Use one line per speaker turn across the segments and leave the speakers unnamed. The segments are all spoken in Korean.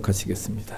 하시겠습니다.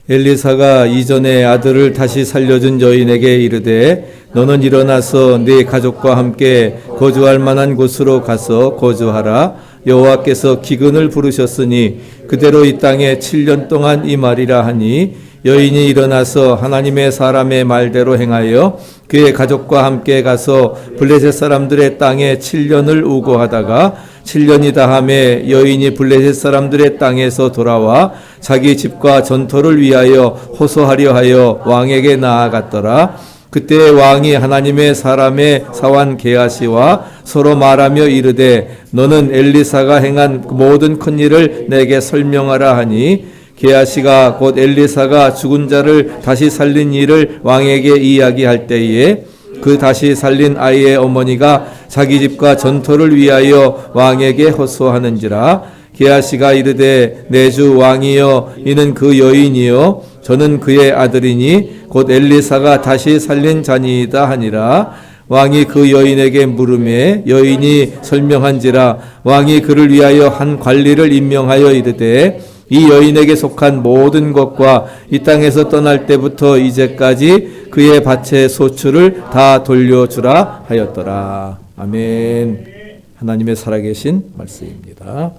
엘리사가 이전에 아들을 다시 살려준 여인에게 이르되 너는 일어나서 네 가족과 함께 거주할 만한 곳으로 가서 거주하라. 여호와께서 기근을 부르셨으니 그대로 이 땅에 7년 동안 임하리라 하니 여인이 일어나서 하나님의 사람의 말대로 행하여 그의 가족과 함께 가서 블레셋 사람들의 땅에 7년을 우거하다가 7년이 다함에 여인이 블레셋 사람들의 땅에서 돌아와 자기 집과 전토를 위하여 호소하려 하여 왕에게 나아갔더라. 그때 왕이 하나님의 사람의 사환 게하시와 서로 말하며 이르되 너는 엘리사가 행한 모든 큰 일을 내게 설명하라 하니 게하시가 곧 엘리사가 죽은 자를 다시 살린 일을 왕에게 이야기할 때에 그 다시 살린 아이의 어머니가 자기 집과 전토를 위하여 왕에게 호소하는지라. 게하시가 이르되 내 주 왕이여 이는 그 여인이요 저는 그의 아들이니 곧 엘리사가 다시 살린 자니이다 하니라. 왕이 그 여인에게 물으매 여인이 설명한지라. 왕이 그를 위하여 한 관리를 임명하여 이르되 이 여인에게 속한 모든 것과 이 땅에서 떠날 때부터 이제까지 그의 밭의 소출을 다 돌려주라 하였더라. 아멘. 하나님의 살아계신 말씀입니다.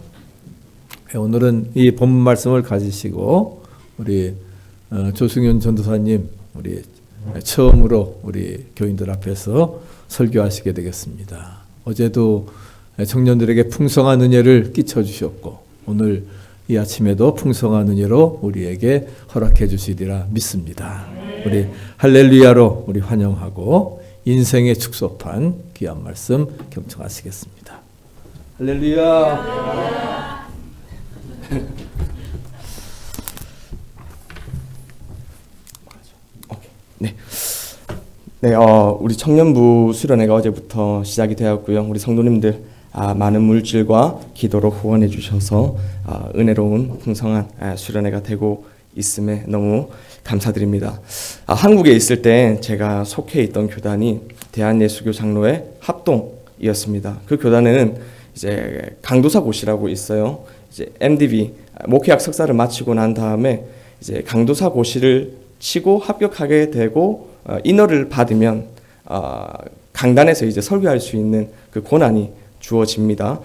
오늘은 이 본문 말씀을 가지시고 우리 조승윤 전도사님 우리 처음으로 우리 교인들 앞에서 설교하시게 되겠습니다. 어제도 청년들에게 풍성한 은혜를 끼쳐 주셨고 오늘 이 아침에도 풍성한 은혜로 우리에게 허락해 주시리라 믿습니다. 우리 할렐루야로 우리 환영하고 인생의 축소판 귀한 말씀 경청하시겠습니다. 할렐루야.
네, 우리 청년부 수련회가 어제부터 시작이 되었고요. 우리 성도님들 많은 물질과 기도로 후원해 주셔서 은혜로운 풍성한 수련회가 되고 있음에 너무 감사드립니다. 한국에 있을 때 제가 속해 있던 교단이 대한예수교 장로회 합동이었습니다. 그 교단에는 이제 강도사 고시라고 있어요. 이제 MDB 목회학 석사를 마치고 난 다음에 이제 강도사 고시를 치고 합격하게 되고 인허를 받으면 강단에서 이제 설교할 수 있는 그 권한이 주어집니다.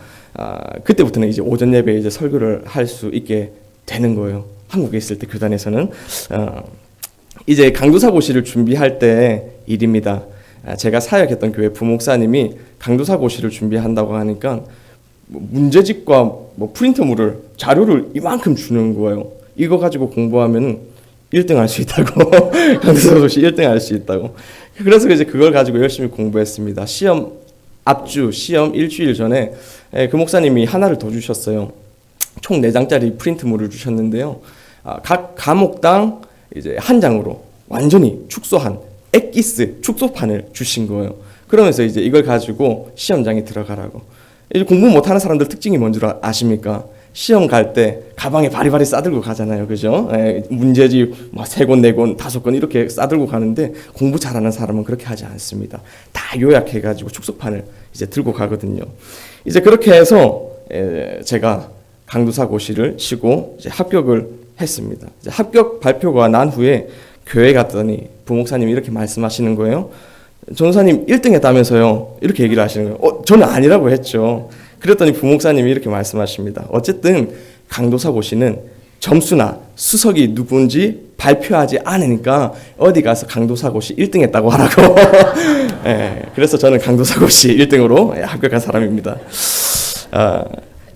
그때부터는 이제 오전 예배에 이제 설교를 할 수 있게 되는 거예요. 한국에 있을 때 교단에서는 이제 강도사 고시를 준비할 때 일입니다. 제가 사역했던 교회 부목사님이 강도사 고시를 준비한다고 하니까 문제집과 프린터물을 자료를 이만큼 주는 거예요. 이거 가지고 공부하면 1등 할 수 있다고. 강도사 고시 1등 할 수 있다고. 그래서 이제 그걸 가지고 열심히 공부했습니다. 시험 앞주 시험 일주일 전에 그 목사님이 하나를 더 주셨어요. 총 4장짜리 프린트물을 주셨는데요. 각 과목당 이제 한 장으로 완전히 축소한 엑기스 축소판을 주신 거예요. 그러면서 이제 이걸 가지고 시험장에 들어가라고. 이제 공부 못하는 사람들 특징이 뭔지 아십니까? 시험 갈 때 가방에 바리바리 싸들고 가잖아요. 그죠? 문제집 3권, 4권, 5권 이렇게 싸들고 가는데 공부 잘하는 사람은 그렇게 하지 않습니다. 다 요약해가지고 축소판을 이제 들고 가거든요. 이제 그렇게 해서 제가 강도사 고시를 치고 이제 합격을 했습니다. 이제 합격 발표가 난 후에 교회 갔더니 부목사님이 이렇게 말씀하시는 거예요. 전도사님 1등 했다면서요. 이렇게 얘기를 하시는 거예요. 저는 아니라고 했죠. 그랬더니 부목사님이 이렇게 말씀하십니다. 어쨌든 강도사 고시는 점수나 수석이 누군지 발표하지 않으니까 어디 가서 강도사 고시 1등 했다고 하라고. 그래서 저는 강도사 고시 1등으로 합격한 사람입니다.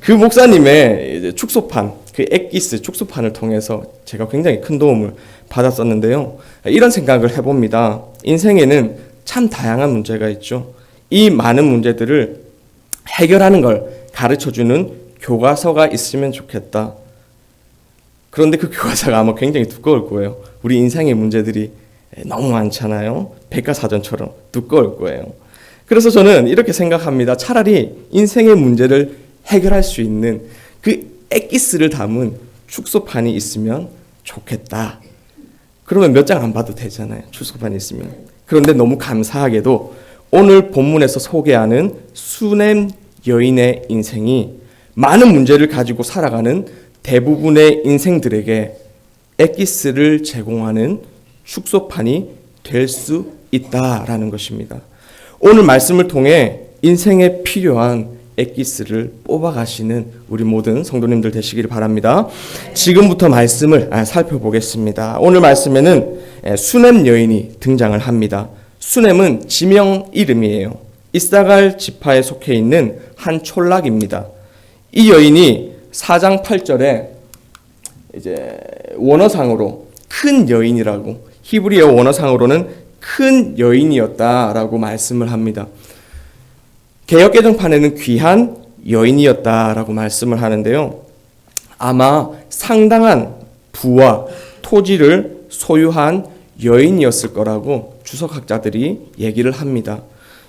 그 목사님의 이제 축소판, 그 엑기스 축소판을 통해서 제가 굉장히 큰 도움을 받았었는데요. 이런 생각을 해봅니다. 인생에는 참 다양한 문제가 있죠. 이 많은 문제들을 해결하는 걸 가르쳐주는 교과서가 있으면 좋겠다. 그런데 그 교과서가 아마 굉장히 두꺼울 거예요. 우리 인생의 문제들이 너무 많잖아요. 백과사전처럼 두꺼울 거예요. 그래서 저는 이렇게 생각합니다. 차라리 인생의 문제를 해결할 수 있는 그 엑기스를 담은 축소판이 있으면 좋겠다. 그러면 몇 장 안 봐도 되잖아요. 축소판이 있으면. 그런데 너무 감사하게도 오늘 본문에서 소개하는 수넴 여인의 인생이 많은 문제를 가지고 살아가는 대부분의 인생들에게 엑기스를 제공하는 축소판이 될 수 있다라는 것입니다. 오늘 말씀을 통해 인생에 필요한 엑기스를 뽑아가시는 우리 모든 성도님들 되시기를 바랍니다. 지금부터 말씀을 살펴보겠습니다. 오늘 말씀에는 수넴 여인이 등장을 합니다. 수넴은 지명 이름이에요. 이사갈 지파에 속해 있는 한 촌락입니다. 이 여인이 4장 8절에 이제 원어상으로 큰 여인이라고, 히브리어 원어상으로는 큰 여인이었다라고 말씀을 합니다. 개역개정판에는 귀한 여인이었다라고 말씀을 하는데요. 아마 상당한 부와 토지를 소유한 여인이었을 거라고 주석학자들이 얘기를 합니다.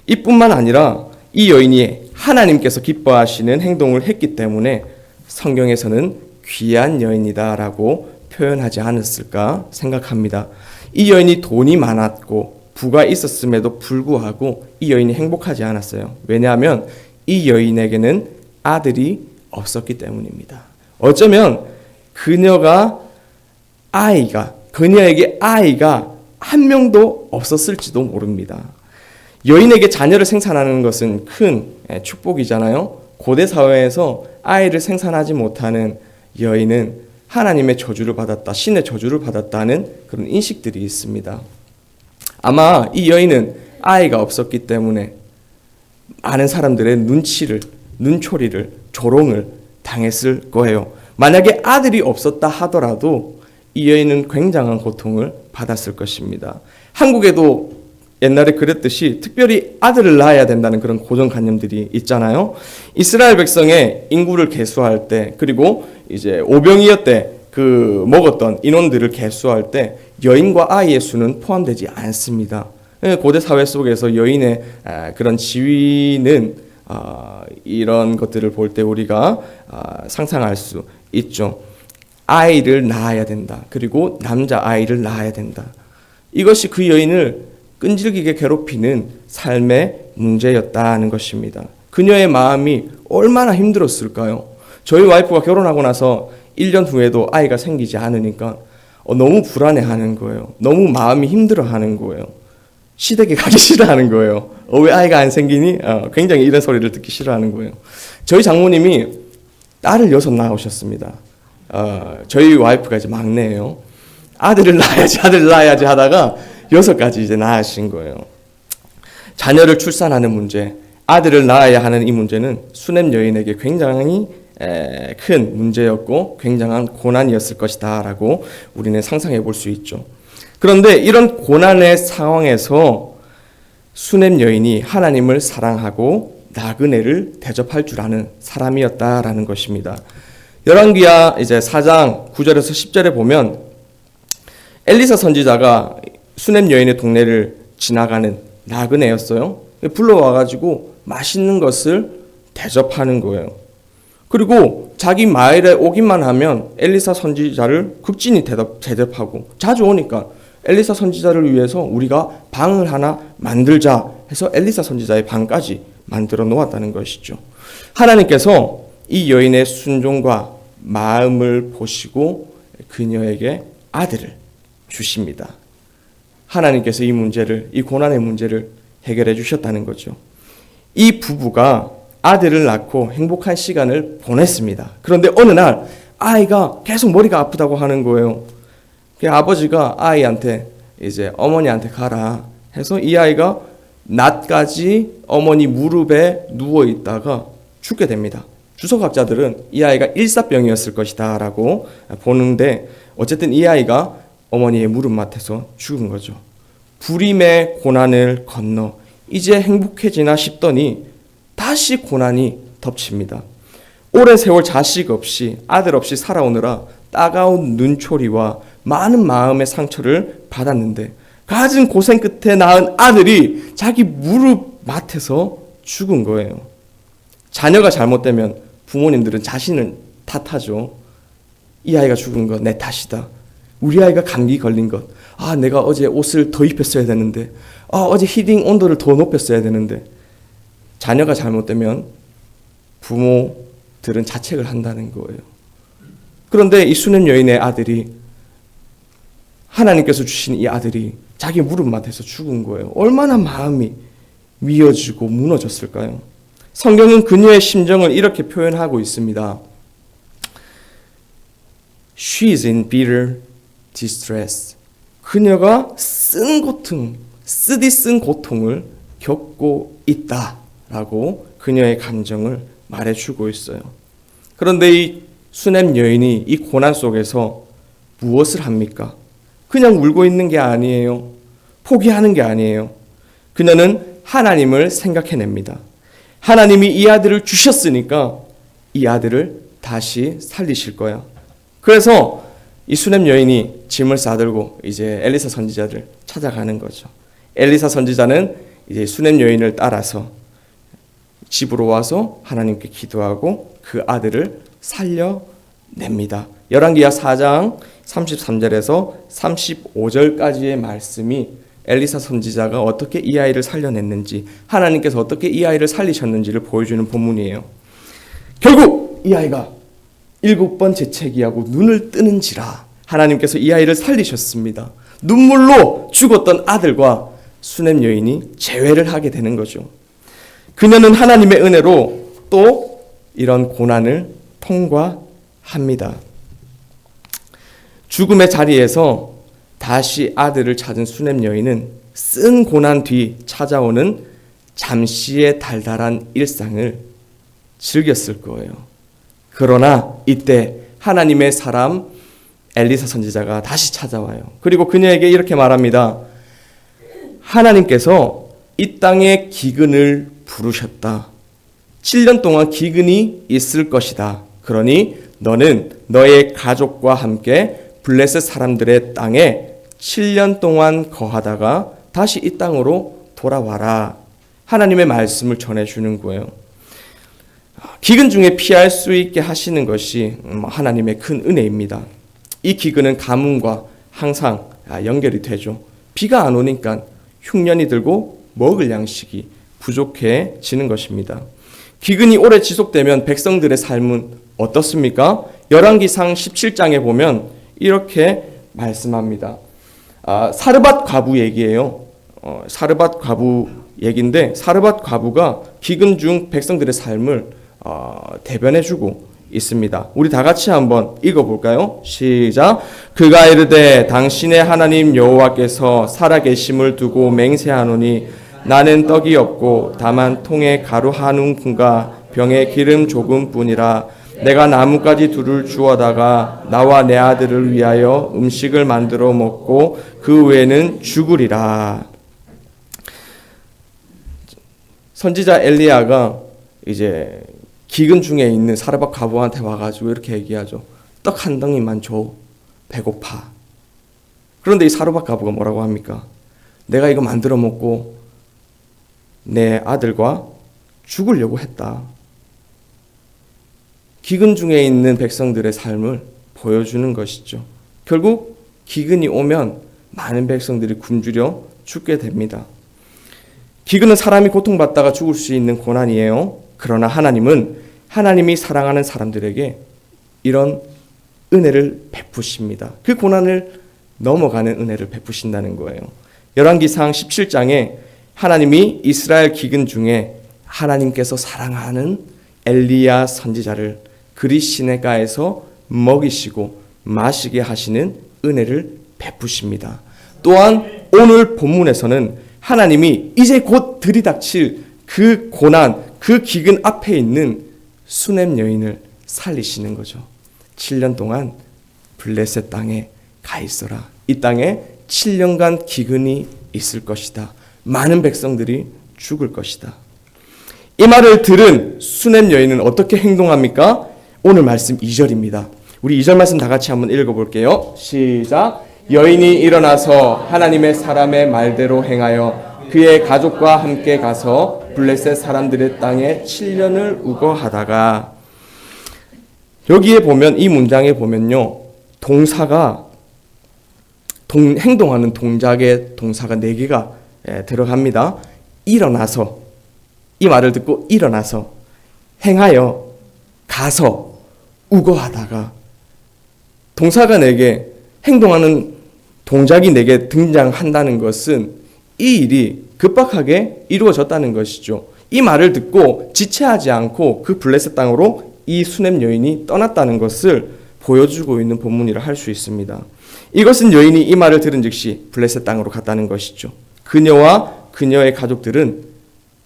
이뿐만 아니라 이 여인이 하나님께서 기뻐하시는 행동을 했기 때문에 성경에서는 귀한 여인이다라고 표현하지 않았을까 생각합니다. 이 여인이 돈이 많았고 부가 있었음에도 불구하고 이 여인이 행복하지 않았어요. 왜냐하면 이 여인에게는 아들이 없었기 때문입니다. 어쩌면 그녀에게 아이가 한 명도 없었을지도 모릅니다. 여인에게 자녀를 생산하는 것은 큰 축복이잖아요. 고대 사회에서 아이를 생산하지 못하는 여인은 하나님의 저주를 받았다, 신의 저주를 받았다는 그런 인식들이 있습니다. 아마 이 여인은 아이가 없었기 때문에 많은 사람들의 눈초리를, 조롱을 당했을 거예요. 만약에 아들이 없었다 하더라도 이 여인은 굉장한 고통을 받았을 것입니다. 한국에도 옛날에 그랬듯이 특별히 아들을 낳아야 된다는 그런 고정관념들이 있잖아요. 이스라엘 백성의 인구를 계수할 때, 그리고 이제 오병이어 때 먹었던 인원들을 계수할 때 여인과 아이의 수는 포함되지 않습니다. 고대 사회 속에서 여인의 그런 지위는 이런 것들을 볼 때 우리가 상상할 수 있죠. 아이를 낳아야 된다. 그리고 남자 아이를 낳아야 된다. 이것이 그 여인을 끈질기게 괴롭히는 삶의 문제였다는 것입니다. 그녀의 마음이 얼마나 힘들었을까요? 저희 와이프가 결혼하고 나서 1년 후에도 아이가 생기지 않으니까 너무 불안해하는 거예요. 너무 마음이 힘들어하는 거예요. 시댁에 가기 싫어하는 거예요. 왜 아이가 안 생기니? 굉장히 이런 소리를 듣기 싫어하는 거예요. 저희 장모님이 딸을 6 낳으셨습니다. 저희 와이프가 이제 막내예요. 아들을 낳아야지 하다가 6가지 이제 낳으신 거예요. 자녀를 출산하는 문제, 아들을 낳아야 하는 이 문제는 수넴 여인에게 굉장히 큰 문제였고 굉장한 고난이었을 것이다 라고 우리는 상상해 볼 수 있죠. 그런데 이런 고난의 상황에서 수넴 여인이 하나님을 사랑하고 나그네를 대접할 줄 아는 사람이었다라는 것입니다. 열왕기하 이제 4장 9절에서 10절에 보면 엘리사 선지자가 수넴 여인의 동네를 지나가는 나그네였어요. 불러와가지고 맛있는 것을 대접하는 거예요. 그리고 자기 마을에 오기만 하면 엘리사 선지자를 극진히 대접하고, 자주 오니까 엘리사 선지자를 위해서 우리가 방을 하나 만들자 해서 엘리사 선지자의 방까지 만들어 놓았다는 것이죠. 하나님께서 이 여인의 순종과 마음을 보시고 그녀에게 아들을 주십니다. 하나님께서 이 고난의 문제를 해결해 주셨다는 거죠. 이 부부가 아들을 낳고 행복한 시간을 보냈습니다. 그런데 어느 날 아이가 계속 머리가 아프다고 하는 거예요. 아버지가 아이한테 이제 어머니한테 가라 해서 이 아이가 낮까지 어머니 무릎에 누워 있다가 죽게 됩니다. 주석학자들은 이 아이가 일사병이었을 것이다 라고 보는데, 어쨌든 이 아이가 어머니의 무릎 맡에서 죽은 거죠. 불임의 고난을 건너 이제 행복해지나 싶더니 다시 고난이 덮칩니다. 오랜 세월 자식 없이, 아들 없이 살아오느라 따가운 눈초리와 많은 마음의 상처를 받았는데 가진 고생 끝에 낳은 아들이 자기 무릎 맡에서 죽은 거예요. 자녀가 잘못되면 부모님들은 자신을 탓하죠. 이 아이가 죽은 거 내 탓이다. 우리 아이가 감기 걸린 것. 내가 어제 옷을 더 입혔어야 되는데. 어제 히팅 온도를 더 높였어야 되는데. 자녀가 잘못되면 부모들은 자책을 한다는 거예요. 그런데 이 수냄 여인의 아들이, 하나님께서 주신 이 아들이 자기 무릎 밑에서 죽은 거예요. 얼마나 마음이 미어지고 무너졌을까요? 성경은 그녀의 심정을 이렇게 표현하고 있습니다. She is in bitter distress. 그녀가 쓰디 쓴 고통을 겪고 있다라고 그녀의 감정을 말해주고 있어요. 그런데 이 수냄 여인이 이 고난 속에서 무엇을 합니까? 그냥 울고 있는 게 아니에요. 포기하는 게 아니에요. 그녀는 하나님을 생각해냅니다. 하나님이 이 아들을 주셨으니까 이 아들을 다시 살리실 거야. 그래서 이 수냄 여인이 짐을 싸들고 이제 엘리사 선지자를 찾아가는 거죠. 엘리사 선지자는 이제 수냄 여인을 따라서 집으로 와서 하나님께 기도하고 그 아들을 살려냅니다. 열왕기하 4장 33절에서 35절까지의 말씀이 엘리사 선지자가 어떻게 이 아이를 살려냈는지, 하나님께서 어떻게 이 아이를 살리셨는지를 보여주는 본문이에요. 결국 이 아이가 7번 재채기하고 눈을 뜨는지라 하나님께서 이 아이를 살리셨습니다. 눈물로 죽었던 아들과 수냄 여인이 재회를 하게 되는 거죠. 그녀는 하나님의 은혜로 또 이런 고난을 통과합니다. 죽음의 자리에서 다시 아들을 찾은 수냄 여인은 쓴 고난 뒤 찾아오는 잠시의 달달한 일상을 즐겼을 거예요. 그러나 이때 하나님의 사람 엘리사 선지자가 다시 찾아와요. 그리고 그녀에게 이렇게 말합니다. 하나님께서 이 땅에 기근을 부르셨다. 7년 동안 기근이 있을 것이다. 그러니 너는 너의 가족과 함께 블레셋 사람들의 땅에 7년 동안 거하다가 다시 이 땅으로 돌아와라. 하나님의 말씀을 전해주는 거예요. 기근 중에 피할 수 있게 하시는 것이 하나님의 큰 은혜입니다. 이 기근은 가뭄과 항상 연결이 되죠. 비가 안 오니까 흉년이 들고 먹을 양식이 부족해지는 것입니다. 기근이 오래 지속되면 백성들의 삶은 어떻습니까? 열왕기상 17장에 보면 이렇게 말씀합니다. 사르밧 과부 얘기예요. 사르밧 과부 얘기인데, 사르밧 과부가 기근 중 백성들의 삶을 대변해주고 있습니다. 우리 다 같이 한번 읽어볼까요? 시작. 그가 이르되 당신의 하나님 여호와께서 살아계심을 두고 맹세하노니 나는 떡이 없고 다만 통에 가루 한 움큼과 병에 기름 조금뿐이라. 내가 나뭇가지 둘을 주워다가 나와 내 아들을 위하여 음식을 만들어 먹고 그 후에는 죽으리라. 선지자 엘리야가 이제 기근 중에 있는 사르밧 과부한테 와가지고 이렇게 얘기하죠. 떡 한 덩이만 줘. 배고파. 그런데 이 사르밧 과부가 뭐라고 합니까? 내가 이거 만들어 먹고 내 아들과 죽으려고 했다. 기근 중에 있는 백성들의 삶을 보여주는 것이죠. 결국 기근이 오면 많은 백성들이 굶주려 죽게 됩니다. 기근은 사람이 고통받다가 죽을 수 있는 고난이에요. 그러나 하나님은 하나님이 사랑하는 사람들에게 이런 은혜를 베푸십니다. 그 고난을 넘어가는 은혜를 베푸신다는 거예요. 열왕기상 17장에 하나님이 이스라엘 기근 중에 하나님께서 사랑하는 엘리야 선지자를 그리 시내가에서 먹이시고 마시게 하시는 은혜를 베푸십니다. 또한 오늘 본문에서는 하나님이 이제 곧 들이닥칠 그 고난, 그 기근 앞에 있는 수냄 여인을 살리시는 거죠. 7년 동안 블레셋 땅에 가 있어라. 이 땅에 7년간 기근이 있을 것이다. 많은 백성들이 죽을 것이다. 이 말을 들은 수냄 여인은 어떻게 행동합니까? 오늘 말씀 2절입니다. 우리 2절 말씀 다 같이 한번 읽어볼게요. 시작. 여인이 일어나서 하나님의 사람의 말대로 행하여 그의 가족과 함께 가서 블레셋 사람들의 땅에 7년을 우거하다가, 여기에 보면 이 문장에 보면요, 동사가 행동하는 동작의 동사가 4개가 들어갑니다. 일어나서, 이 말을 듣고 일어나서, 행하여, 가서, 우거하다가, 동사가 내게 행동하는 동작이 내게 등장한다는 것은 이 일이 급박하게 이루어졌다는 것이죠. 이 말을 듣고 지체하지 않고 그 블레셋 땅으로 이 수넴 여인이 떠났다는 것을 보여주고 있는 본문이라 할 수 있습니다. 이것은 여인이 이 말을 들은 즉시 블레셋 땅으로 갔다는 것이죠. 그녀와 그녀의 가족들은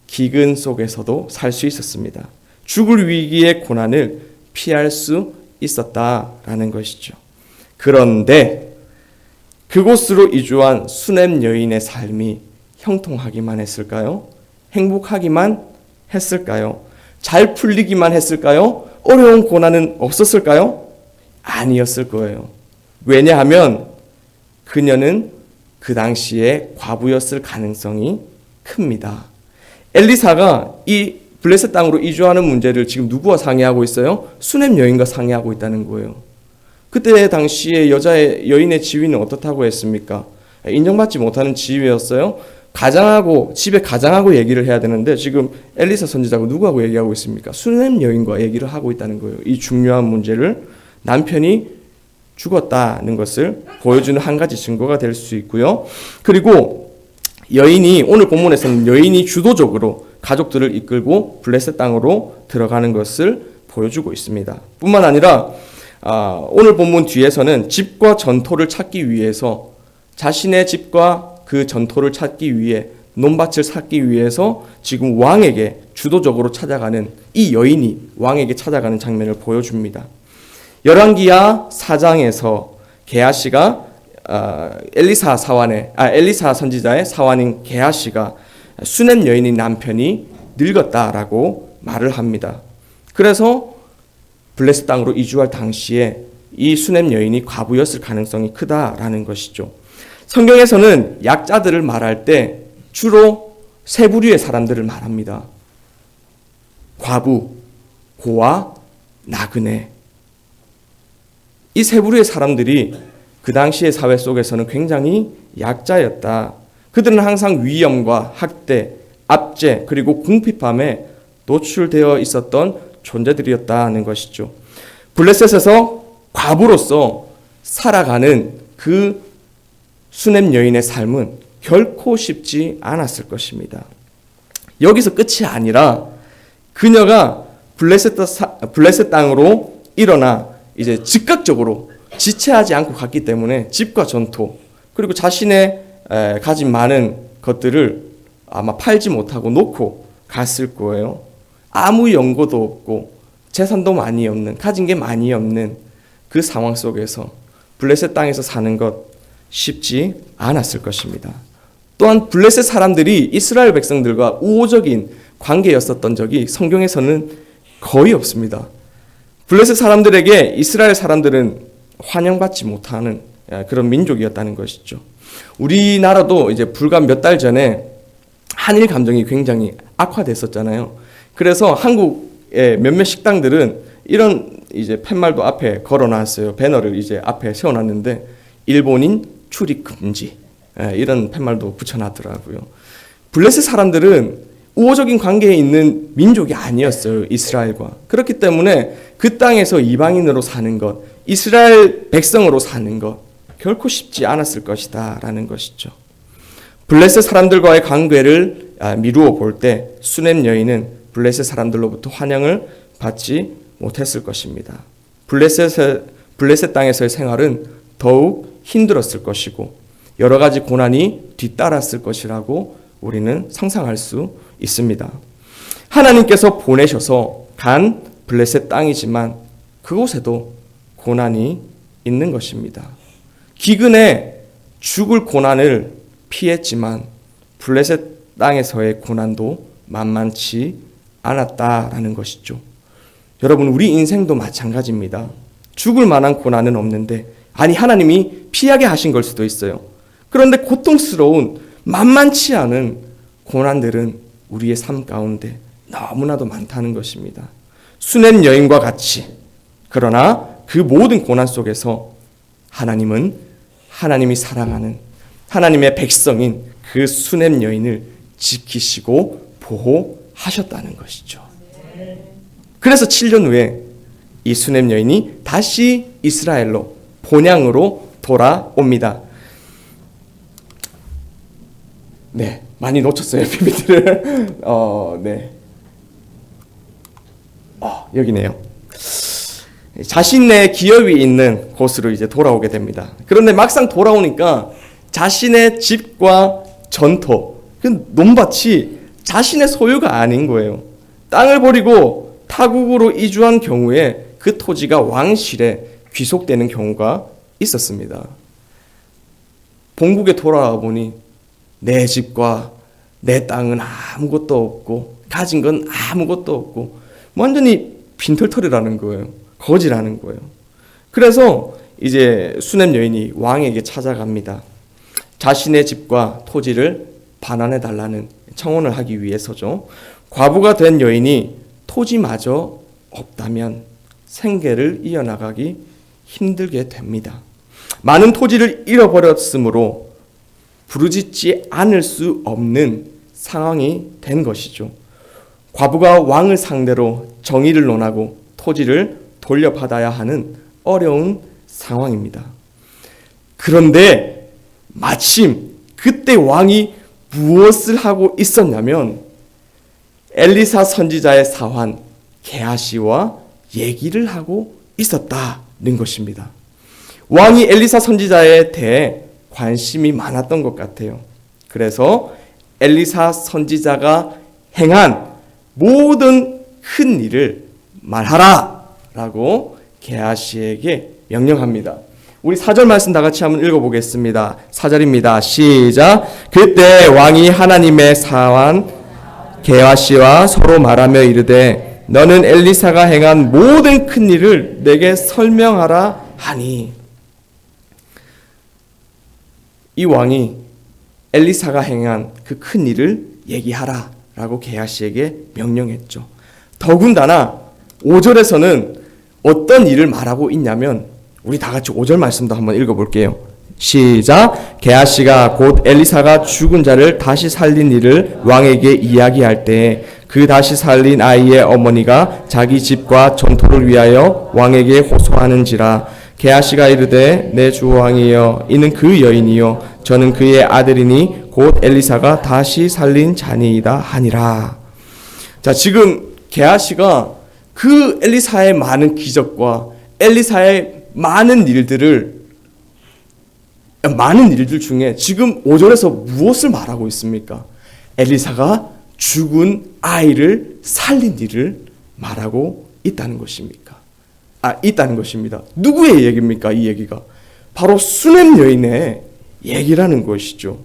기근 속에서도 살 수 있었습니다. 죽을 위기의 고난을 피할 수 있었다라는 것이죠. 그런데 그곳으로 이주한 수넴 여인의 삶이 형통하기만 했을까요? 행복하기만 했을까요? 잘 풀리기만 했을까요? 어려운 고난은 없었을까요? 아니었을 거예요. 왜냐하면 그녀는 그 당시에 과부였을 가능성이 큽니다. 엘리사가 이 블레셋 땅으로 이주하는 문제를 지금 누구와 상의하고 있어요? 수넴 여인과 상의하고 있다는 거예요. 그때 당시에 여인의 지위는 어떻다고 했습니까? 인정받지 못하는 지위였어요. 집에 가장하고 얘기를 해야 되는데 지금 엘리사 선지자가 누구하고 얘기하고 있습니까? 수넴 여인과 얘기를 하고 있다는 거예요. 이 중요한 문제를 남편이 죽었다는 것을 보여주는 한 가지 증거가 될 수 있고요. 그리고 여인이 오늘 본문에서는 여인이 주도적으로 가족들을 이끌고 블레셋 땅으로 들어가는 것을 보여주고 있습니다. 뿐만 아니라 오늘 본문 뒤에서는 집과 전토를 찾기 위해서 자신의 집과 그 전토를 찾기 위해 논밭을 찾기 위해서 지금 왕에게 주도적으로 찾아가는 이 여인이 왕에게 찾아가는 장면을 보여줍니다. 열왕기하 4장에서 게하시가 엘리사 선지자의 사환인 게하시가 수넴 여인의 남편이 늙었다라고 말을 합니다. 그래서 블레셋 땅으로 이주할 당시에 이 수넴 여인이 과부였을 가능성이 크다라는 것이죠. 성경에서는 약자들을 말할 때 주로 세 부류의 사람들을 말합니다. 과부, 고아, 나그네. 이 세 부류의 사람들이 그 당시의 사회 속에서는 굉장히 약자였다. 그들은 항상 위험과 학대, 압제, 그리고 궁핍함에 노출되어 있었던 존재들이었다는 것이죠. 블레셋에서 과부로서 살아가는 그 수넴 여인의 삶은 결코 쉽지 않았을 것입니다. 여기서 끝이 아니라 그녀가 블레셋 땅으로 일어나 이제 즉각적으로 지체하지 않고 갔기 때문에 집과 전토 그리고 자신의 가진 많은 것들을 아마 팔지 못하고 놓고 갔을 거예요. 아무 연고도 없고 재산도 많이 없는, 가진 게 많이 없는 그 상황 속에서 블레셋 땅에서 사는 것 쉽지 않았을 것입니다. 또한 블레셋 사람들이 이스라엘 백성들과 우호적인 관계였었던 적이 성경에서는 거의 없습니다. 블레셋 사람들에게 이스라엘 사람들은 환영받지 못하는 그런 민족이었다는 것이죠. 우리나라도 이제 불과 몇 달 전에 한일 감정이 굉장히 악화됐었잖아요. 그래서 한국의 몇몇 식당들은 이런 이제 팻말도 앞에 걸어놨어요. 배너를 이제 앞에 세워놨는데 일본인 출입 금지 이런 팻말도 붙여놨더라고요. 블레셋 사람들은 우호적인 관계에 있는 민족이 아니었어요. 이스라엘과. 그렇기 때문에 그 땅에서 이방인으로 사는 것, 이스라엘 백성으로 사는 것 결코 쉽지 않았을 것이다 라는 것이죠. 블레셋 사람들과의 관계를 미루어 볼 때 수넴 여인은 블레셋 사람들로부터 환영을 받지 못했을 것입니다. 블레셋 땅에서의 생활은 더욱 힘들었을 것이고 여러 가지 고난이 뒤따랐을 것이라고 우리는 상상할 수 있습니다. 하나님께서 보내셔서 간 블레셋 땅이지만 그곳에도 고난이 있는 것입니다. 기근에 죽을 고난을 피했지만 블레셋 땅에서의 고난도 만만치 않았다라는 것이죠. 여러분, 우리 인생도 마찬가지입니다. 죽을 만한 고난은 없는데 하나님이 피하게 하신 걸 수도 있어요. 그런데 고통스러운 만만치 않은 고난들은 우리의 삶 가운데 너무나도 많다는 것입니다. 수넴 여인과 같이 그러나 그 모든 고난 속에서 하나님은 하나님이 사랑하는 하나님의 백성인 그 수넴 여인을 지키시고 보호하셨다는 것이죠. 그래서 7년 후에 이 수넴 여인이 다시 이스라엘로 본향으로 돌아옵니다. 네, 많이 놓쳤어요, PPT를. 네. 여기네요. 자신의 기업이 있는 곳으로 이제 돌아오게 됩니다. 그런데 막상 돌아오니까 자신의 집과 전토, 그 논밭이 자신의 소유가 아닌 거예요. 땅을 버리고 타국으로 이주한 경우에 그 토지가 왕실에 귀속되는 경우가 있었습니다. 본국에 돌아와 보니 내 집과 내 땅은 아무것도 없고 가진 건 아무것도 없고 완전히 빈털터리라는 거예요. 거지라는 거예요. 그래서 이제 수냄 여인이 왕에게 찾아갑니다. 자신의 집과 토지를 반환해 달라는 청혼을 하기 위해서죠. 과부가 된 여인이 토지마저 없다면 생계를 이어나가기 힘들게 됩니다. 많은 토지를 잃어버렸으므로 부르짖지 않을 수 없는 상황이 된 것이죠. 과부가 왕을 상대로 정의를 논하고 토지를 돌려받아야 하는 어려운 상황입니다. 그런데 마침 그때 왕이 무엇을 하고 있었냐면 엘리사 선지자의 사환 게하시와 얘기를 하고 있었다는 것입니다. 왕이 엘리사 선지자에 대해 관심이 많았던 것 같아요. 그래서 엘리사 선지자가 행한 모든 큰 일을 말하라 라고 게하시에게 명령합니다. 우리 4절 말씀 다 같이 한번 읽어보겠습니다. 4절입니다. 시작. 그때 왕이 하나님의 사환 게하시와 서로 말하며 이르되 너는 엘리사가 행한 모든 큰 일을 내게 설명하라 하니. 이 왕이 엘리사가 행한 그 큰 일을 얘기하라 라고 게하시에게 명령했죠. 더군다나 5절에서는 어떤 일을 말하고 있냐면 우리 다 같이 5절 말씀도 한번 읽어볼게요. 시작. 게하시가 곧 엘리사가 죽은 자를 다시 살린 일을 왕에게 이야기할 때 그 다시 살린 아이의 어머니가 자기 집과 전토를 위하여 왕에게 호소하는지라. 게하시가 이르되 내 주 왕이여 이는 그 여인이요 저는 그의 아들이니 곧 엘리사가 다시 살린 자니이다 하니라. 자, 지금 게하시가 그 엘리사의 많은 기적과 엘리사의 많은 일들 중에 지금 5절에서 무엇을 말하고 있습니까? 엘리사가 죽은 아이를 살린 일을 말하고 있다는 것입니다. 누구의 얘기입니까? 이 얘기가 바로 수냄 여인의 얘기라는 것이죠.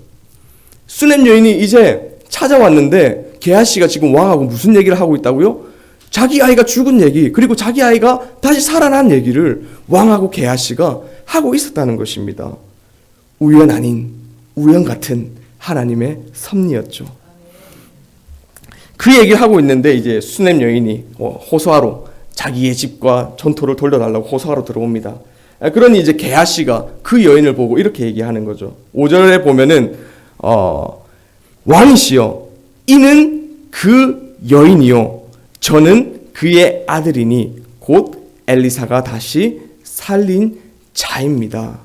수냄 여인이 이제 찾아왔는데 게하시가 지금 왕하고 무슨 얘기를 하고 있다고요? 자기 아이가 죽은 얘기, 그리고 자기 아이가 다시 살아난 얘기를 왕하고 게하시가 하고 있었다는 것입니다. 우연 아닌 우연 같은 하나님의 섭리였죠. 그 얘기를 하고 있는데 이제 수냄 여인이 호소하러 자기의 집과 전토를 돌려달라고 호소하러 들어옵니다. 그러니 이제 게하시가 그 여인을 보고 이렇게 얘기하는 거죠. 5절에 보면은 왕이시여 이는 그 여인이요 저는 그의 아들이니 곧 엘리사가 다시 살린 자입니다.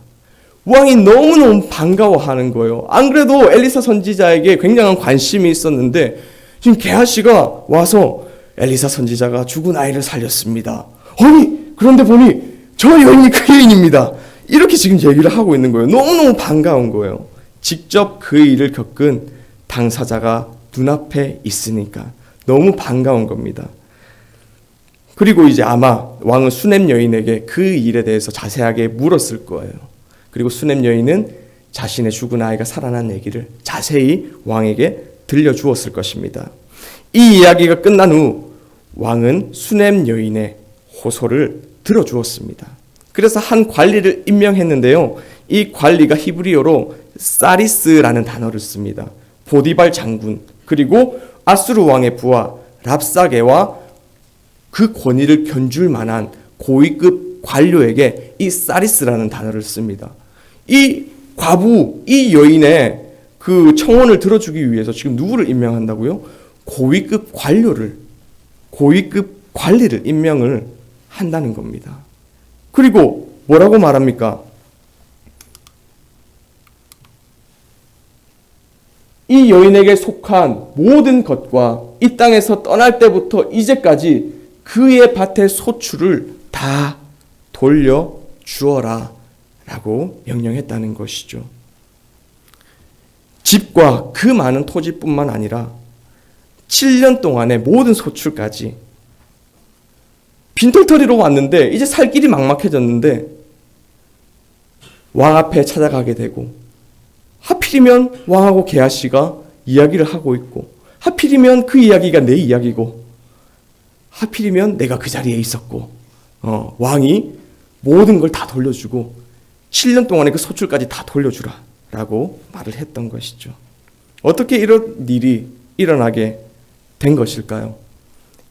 왕이 너무너무 반가워하는 거예요. 안 그래도 엘리사 선지자에게 굉장한 관심이 있었는데 지금 게하시가 와서 엘리사 선지자가 죽은 아이를 살렸습니다. 아니 그런데 보니 저 여인이 그 여인입니다. 이렇게 지금 얘기를 하고 있는 거예요. 너무너무 반가운 거예요. 직접 그 일을 겪은 당사자가 눈앞에 있으니까 너무 반가운 겁니다. 그리고 이제 아마 왕은 수냄 여인에게 그 일에 대해서 자세하게 물었을 거예요. 그리고 수냄 여인은 자신의 죽은 아이가 살아난 얘기를 자세히 왕에게 들려주었을 것입니다. 이 이야기가 끝난 후 왕은 수냄 여인의 호소를 들어주었습니다. 그래서 한 관리를 임명했는데요. 이 관리가 히브리어로 사리스라는 단어를 씁니다. 보디발 장군 그리고 아수르 왕의 부하 랍사게와 그 권위를 견줄 만한 고위급 관료에게 이 사리스라는 단어를 씁니다. 이 과부, 이 여인의 그 청혼을 들어주기 위해서 지금 누구를 임명한다고요? 고위급 관리를 임명을 한다는 겁니다. 그리고 뭐라고 말합니까? 이 여인에게 속한 모든 것과 이 땅에서 떠날 때부터 이제까지 그의 밭의 소출을 다 돌려 주어라 라고 명령했다는 것이죠. 집과 그 많은 토지뿐만 아니라 7년 동안의 모든 소출까지, 빈털터리로 왔는데 이제 살 길이 막막해졌는데 왕 앞에 찾아가게 되고, 하필이면 왕하고 게하시가 이야기를 하고 있고, 하필이면 그 이야기가 내 이야기고, 하필이면 내가 그 자리에 있었고, 왕이 모든 걸 다 돌려주고 7년 동안의 그 소출까지 다 돌려주라 라고 말을 했던 것이죠. 어떻게 이런 일이 일어나게 된 것일까요?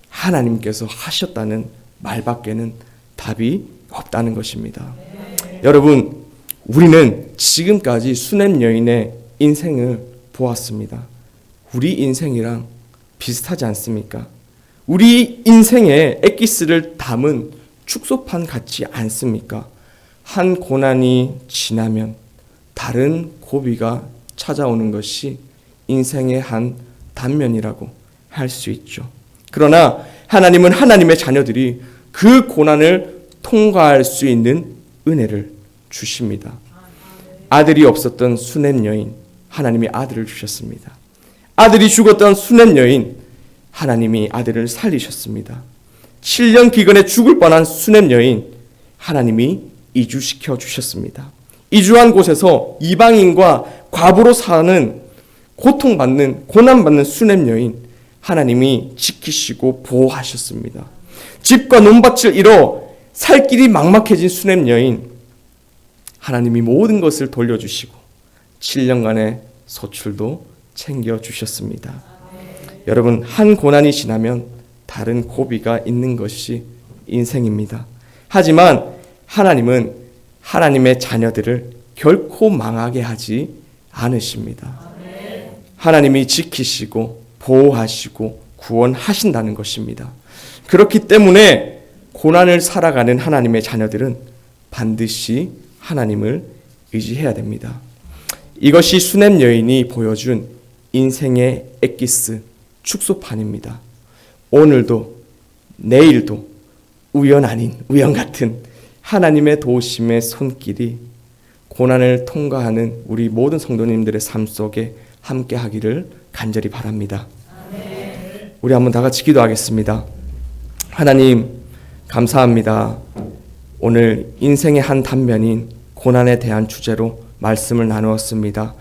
하나님께서 하셨다는 말밖에는 답이 없다는 것입니다. 여러분, 우리는 지금까지 수넴 여인의 인생을 보았습니다. 우리 인생이랑 비슷하지 않습니까? 우리 인생에 엑기스를 담은 축소판 같지 않습니까? 한 고난이 지나면 다른 고비가 찾아오는 것이 인생의 한 단면이라고 할 수 있죠. 그러나 하나님은 하나님의 자녀들이 그 고난을 통과할 수 있는 은혜를 주십니다. 아들이 없었던 수넴 여인, 하나님이 아들을 주셨습니다. 아들이 죽었던 수넴 여인, 하나님이 아들을 살리셨습니다. 7년 기근에 죽을 뻔한 수넴 여인, 하나님이 이주시켜 주셨습니다. 이주한 곳에서 이방인과 과부로 사는, 고통받는, 고난받는 수넴 여인, 하나님이 지키시고 보호하셨습니다. 집과 논밭을 잃어 살 길이 막막해진 수넴 여인, 하나님이 모든 것을 돌려주시고 7년간의 소출도 챙겨주셨습니다. 여러분, 한 고난이 지나면 다른 고비가 있는 것이 인생입니다. 하지만 하나님은 하나님의 자녀들을 결코 망하게 하지 않으십니다. 하나님이 지키시고 보호하시고 구원하신다는 것입니다. 그렇기 때문에 고난을 살아가는 하나님의 자녀들은 반드시 하나님을 의지해야 됩니다. 이것이 수넴 여인이 보여준 인생의 엑기스, 축소판입니다. 오늘도 내일도 우연 아닌 우연 같은 하나님의 도우심의 손길이 고난을 통과하는 우리 모든 성도님들의 삶 속에 함께 하기를 간절히 바랍니다. 우리 한번 다 같이 기도하겠습니다. 하나님, 감사합니다. 오늘 인생의 한 단면인 고난에 대한 주제로 말씀을 나누었습니다.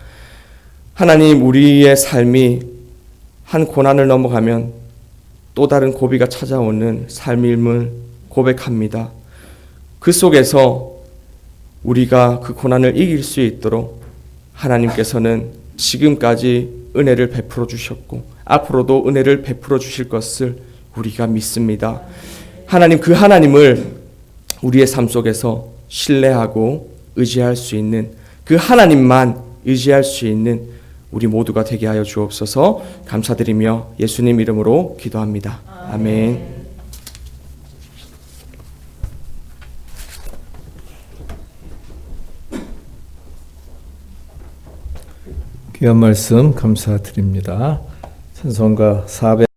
하나님, 우리의 삶이 한 고난을 넘어가면 또 다른 고비가 찾아오는 삶임을 고백합니다. 그 속에서 우리가 그 고난을 이길 수 있도록 하나님께서는 지금까지 은혜를 베풀어 주셨고 앞으로도 은혜를 베풀어 주실 것을 우리가 믿습니다. 하나님, 그 하나님을 우리의 삶 속에서 신뢰하고 의지할 수 있는, 그 하나님만 의지할 수 있는 우리 모두가 되게 하여 주옵소서. 감사드리며 예수님 이름으로 기도합니다. 아멘.
귀한 말씀 감사드립니다. 찬송가 400